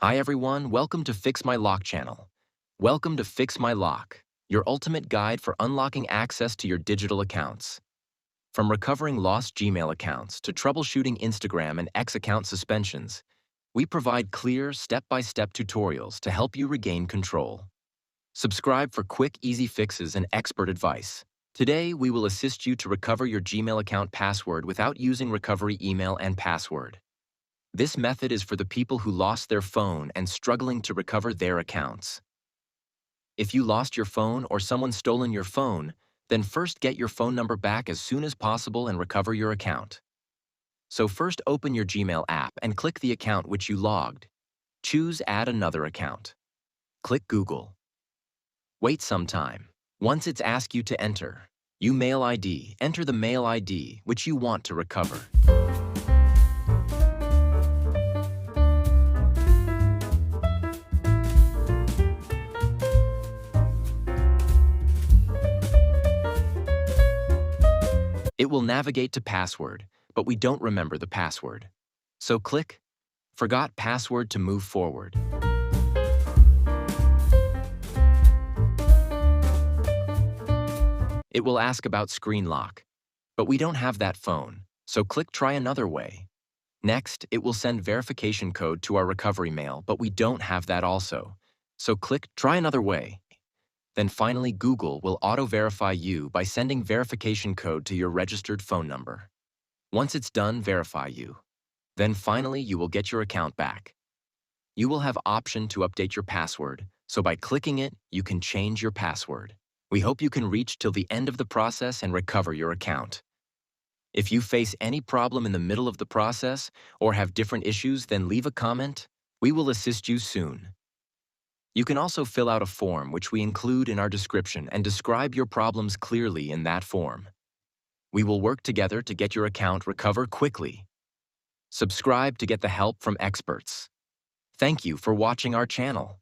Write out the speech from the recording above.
Hi everyone, welcome to Fix My Lock channel. Welcome to Fix My Lock, your ultimate guide for unlocking access to your digital accounts. From recovering lost Gmail accounts to troubleshooting Instagram and X account suspensions, we provide clear, step-by-step tutorials to help you regain control. Subscribe for quick, easy fixes and expert advice. Today, we will assist you to recover your Gmail account password without using recovery email and password. This method is for the people who lost their phone and struggling to recover their accounts. If you lost your phone or someone stolen your phone, then first get your phone number back as soon as possible and recover your account. So first open your Gmail app and click the account which you logged. Choose Add Another Account. Click Google. Wait some time. Once it's asked you to enter the mail ID which you want to recover. It will navigate to password, but we don't remember the password. So click Forgot Password to move forward. It will ask about screen lock, but we don't have that phone, so click Try Another Way. Next, it will send verification code to our recovery mail, but we don't have that also, so click Try Another Way. Then finally, Google will auto-verify you by sending verification code to your registered phone number. Once it's done, verify you. Then finally, you will get your account back. You will have option to update your password, so by clicking it, you can change your password. We hope you can reach till the end of the process and recover your account. If you face any problem in the middle of the process or have different issues, then leave a comment. We will assist you soon. You can also fill out a form which we include in our description and describe your problems clearly in that form. We will work together to get your account recovered quickly. Subscribe to get the help from experts. Thank you for watching our channel.